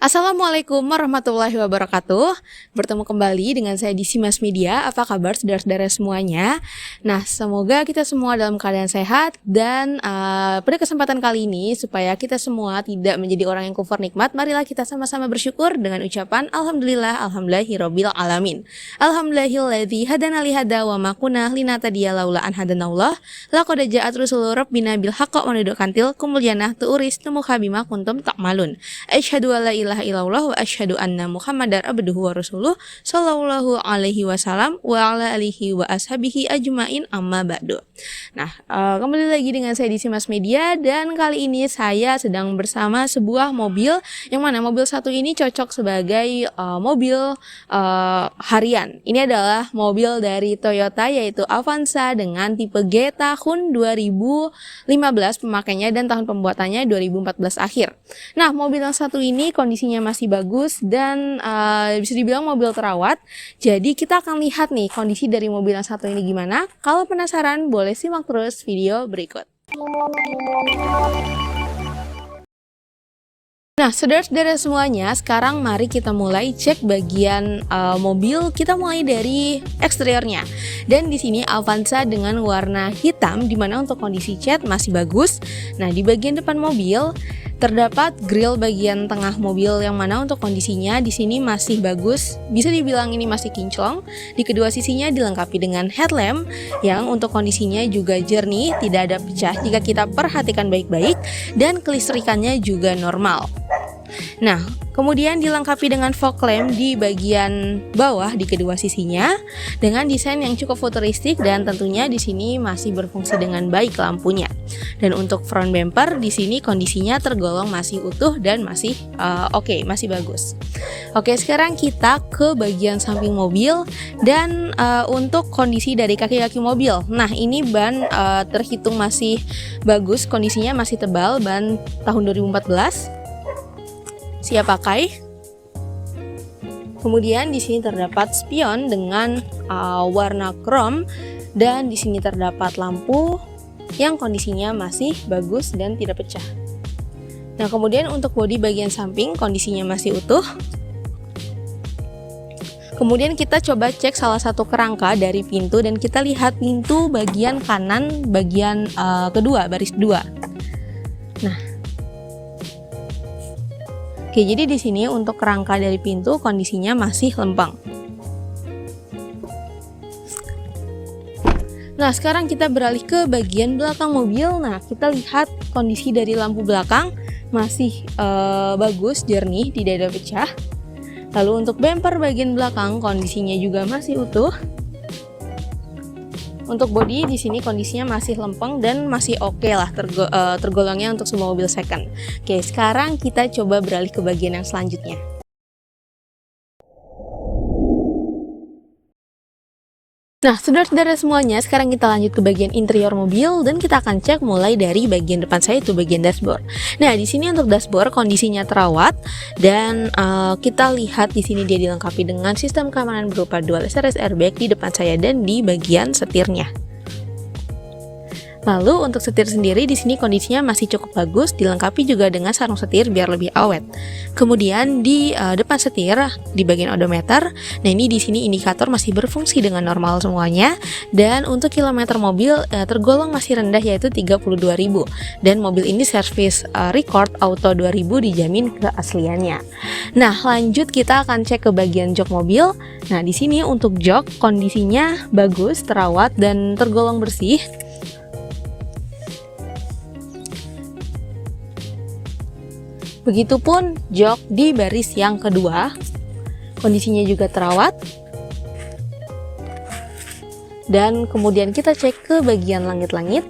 Assalamualaikum warahmatullahi wabarakatuh. Bertemu kembali dengan saya di Simas Media. Apa kabar saudara-saudara semuanya? Nah, semoga kita semua dalam keadaan sehat dan pada kesempatan kali ini supaya kita semua tidak menjadi orang yang kufur nikmat, marilah kita sama-sama bersyukur dengan ucapan alhamdulillah, alhamdulillahirabbil alamin. Alhamdulillahilladzi hadana li hada wa ma kunna linahtadiya laula an hadanallah. Laqad ja'at rusulur rabbina bil haqqi wa nidqantil kumulyanah tuuris tumuha bima kuntum ta'malun. Asyhadu alla ilaha illallah wa asyhadu anna muhammadar abduhu wa rasuluh sallallahu alaihi wasallam wa ala alihi wa ashabihi ajmain amma ba'du. Nah, kembali lagi dengan saya di Simas Media dan kali ini saya sedang bersama sebuah mobil yang mana mobil satu ini cocok sebagai mobil harian. Ini adalah mobil dari Toyota yaitu Avanza dengan tipe G tahun 2015 pemakainya dan tahun pembuatannya 2014 akhir. Nah, mobil yang satu ini kondisinya masih bagus dan bisa dibilang mobil terawat. Jadi kita akan lihat nih kondisi dari mobil yang satu ini gimana. Kalau penasaran boleh simak terus video berikut. Nah, saudara-saudara semuanya, sekarang mari kita mulai cek bagian mobil. Kita mulai dari eksteriornya. Dan di sini Avanza dengan warna hitam, dimana untuk kondisi cat masih bagus. Nah, di bagian depan mobil terdapat grill bagian tengah mobil yang mana untuk kondisinya di sini masih bagus. Bisa dibilang ini masih kinclong. Di kedua sisinya dilengkapi dengan headlamp yang untuk kondisinya juga jernih, tidak ada pecah jika kita perhatikan baik-baik, dan kelistrikannya juga normal. Nah, kemudian dilengkapi dengan fog lamp di bagian bawah di kedua sisinya dengan desain yang cukup futuristik dan tentunya di sini masih berfungsi dengan baik lampunya. Dan untuk front bumper di sini kondisinya tergolong masih utuh dan masih oke, masih bagus. Oke, sekarang kita ke bagian samping mobil dan untuk kondisi dari kaki-kaki mobil. Nah, ini ban terhitung masih bagus, kondisinya masih tebal, ban tahun 2014. Siap pakai. Kemudian di sini terdapat spion dengan warna chrome dan di sini terdapat lampu yang kondisinya masih bagus dan tidak pecah. Nah, kemudian untuk bodi bagian samping kondisinya masih utuh. Kemudian kita coba cek salah satu kerangka dari pintu dan kita lihat pintu bagian kanan bagian kedua, baris 2. Nah, oke, jadi di sini untuk kerangka dari pintu kondisinya masih lempeng. Nah, sekarang kita beralih ke bagian belakang mobil. Nah, kita lihat kondisi dari lampu belakang masih bagus, jernih, tidak ada pecah. Lalu untuk bumper bagian belakang kondisinya juga masih utuh. Untuk bodi di sini kondisinya masih lempeng dan masih oke lah tergolongnya untuk semua mobil second. Oke, sekarang kita coba beralih ke bagian yang selanjutnya. Nah, saudara-saudara semuanya, sekarang kita lanjut ke bagian interior mobil dan kita akan cek mulai dari bagian depan saya, itu bagian dashboard. Nah, di sini untuk dashboard kondisinya terawat dan kita lihat di sini dia dilengkapi dengan sistem keamanan berupa dual SRS airbag di depan saya dan di bagian setirnya. Lalu untuk setir sendiri di sini kondisinya masih cukup bagus, dilengkapi juga dengan sarung setir biar lebih awet. Kemudian di depan setir di bagian odometer, nah ini di sini indikator masih berfungsi dengan normal semuanya dan untuk kilometer mobil tergolong masih rendah yaitu 32.000 dan mobil ini servis record auto 2000 dijamin keasliannya. Nah, lanjut kita akan cek ke bagian jok mobil. Nah, di sini untuk jok kondisinya bagus, terawat dan tergolong bersih. Begitupun jok di baris yang kedua, kondisinya juga terawat. Dan kemudian kita cek ke bagian langit-langit.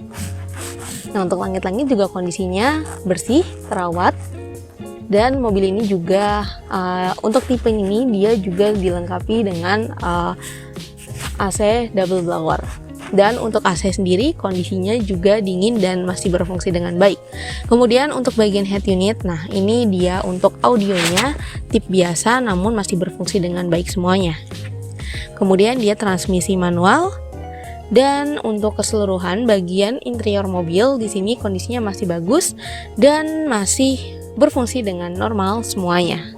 Nah, untuk langit-langit juga kondisinya bersih, terawat. Dan mobil ini juga untuk tipe ini dia juga dilengkapi dengan AC double blower. Dan untuk AC sendiri kondisinya juga dingin dan masih berfungsi dengan baik. Kemudian untuk bagian head unit, nah ini dia untuk audionya tip biasa namun masih berfungsi dengan baik semuanya. Kemudian dia transmisi manual. Dan untuk keseluruhan bagian interior mobil di sini kondisinya masih bagus dan masih berfungsi dengan normal semuanya.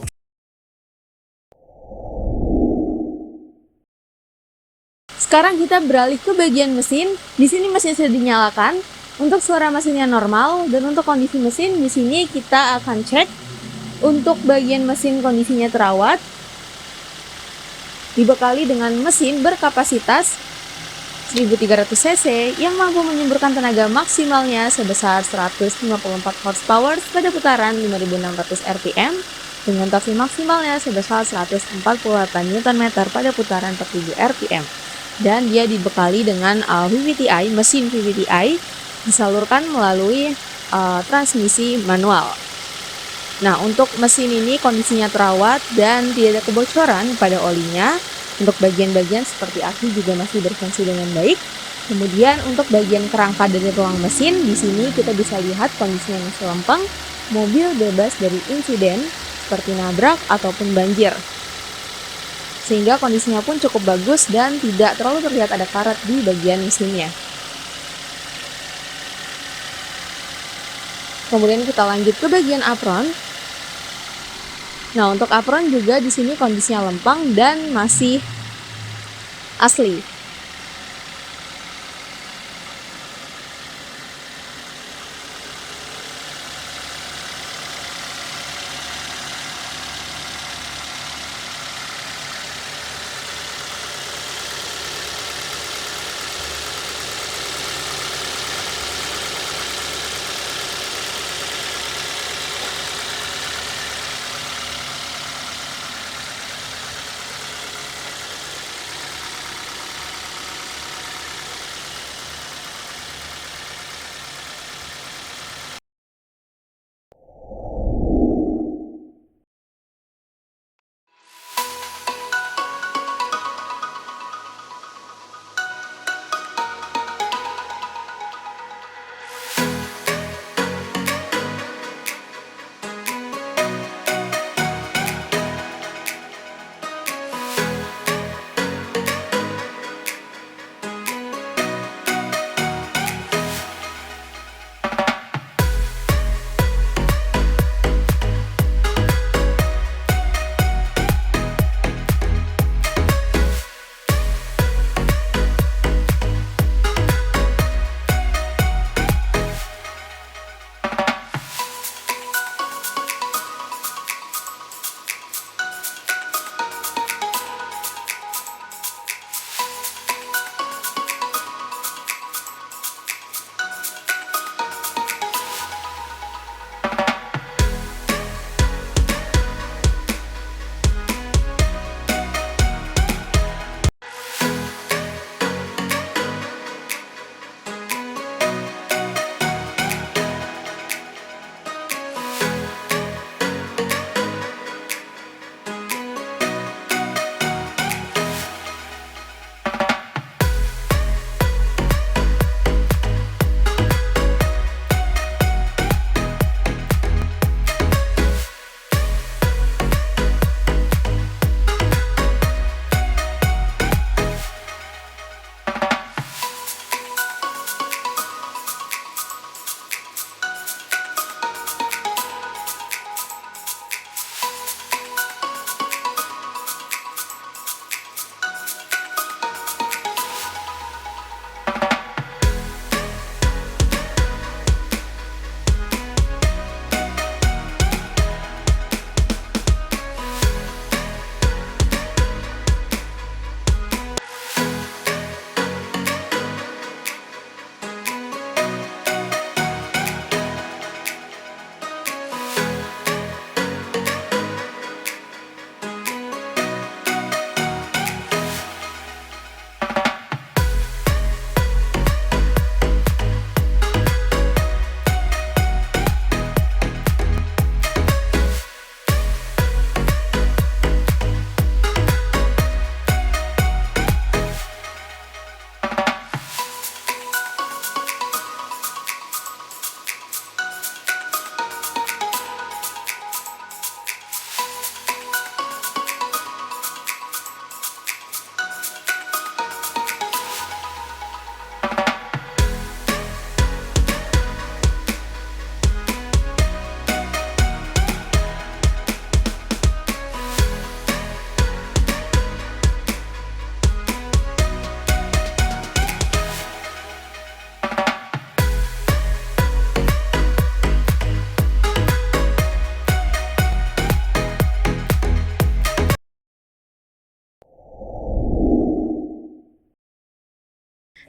Sekarang kita beralih ke bagian mesin. Di sini mesin sudah dinyalakan. Untuk suara mesinnya normal, dan untuk kondisi mesin di sini kita akan cek untuk bagian mesin kondisinya terawat. Dibekali dengan mesin berkapasitas 1300 cc yang mampu menyemburkan tenaga maksimalnya sebesar 154 horsepower pada putaran 5600 rpm dengan torsi maksimalnya sebesar 148 Nm pada putaran per 1000 rpm. Dan dia dibekali dengan VVTi, mesin VVTi disalurkan melalui transmisi manual. Nah, untuk mesin ini kondisinya terawat dan tidak ada kebocoran pada olinya. Untuk bagian-bagian seperti aki juga masih berfungsi dengan baik. Kemudian untuk bagian kerangka dari ruang mesin, di sini kita bisa lihat kondisinya masih lempeng, mobil bebas dari insiden seperti nabrak ataupun banjir. Sehingga kondisinya pun cukup bagus dan tidak terlalu terlihat ada karat di bagian mesinnya. Kemudian kita lanjut ke bagian apron. Nah, untuk apron juga di sini kondisinya lempeng dan masih asli.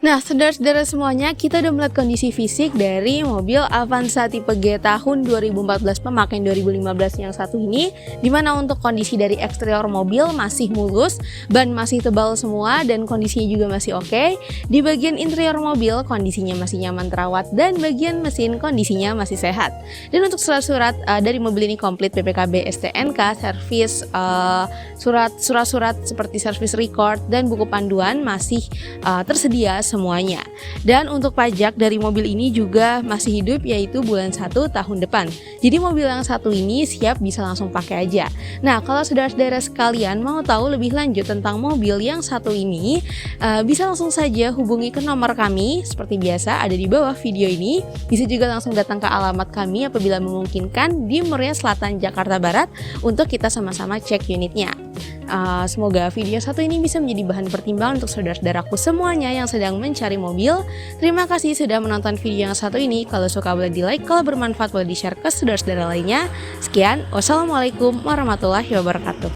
Nah, saudara-saudara semuanya, kita udah melihat kondisi fisik dari mobil Avanza tipe G tahun 2014 pemakaian 2015 yang satu ini, dimana untuk kondisi dari eksterior mobil masih mulus, ban masih tebal semua, dan kondisinya juga masih oke. Di bagian interior mobil, kondisinya masih nyaman terawat, dan bagian mesin kondisinya masih sehat. Dan untuk surat-surat dari mobil ini komplit BPKB, STNK, servis, surat-surat seperti service record, dan buku panduan masih tersedia semuanya. Dan untuk pajak dari mobil ini juga masih hidup, yaitu bulan 1 tahun depan. Jadi mobil yang satu ini siap bisa langsung pakai aja. Nah, kalau saudara-saudara sekalian mau tahu lebih lanjut tentang mobil yang satu ini, bisa langsung saja hubungi ke nomor kami seperti biasa ada di bawah video ini. Bisa juga langsung datang ke alamat kami apabila memungkinkan di Muria Selatan, Jakarta Barat untuk kita sama-sama cek unitnya. Semoga video satu ini bisa menjadi bahan pertimbangan untuk saudara-saudaraku semuanya yang sedang mencari mobil. Terima kasih sudah menonton video yang satu ini. Kalau suka boleh di like, kalau bermanfaat boleh di share ke saudara-saudara lainnya. Sekian, wassalamualaikum warahmatullahi wabarakatuh.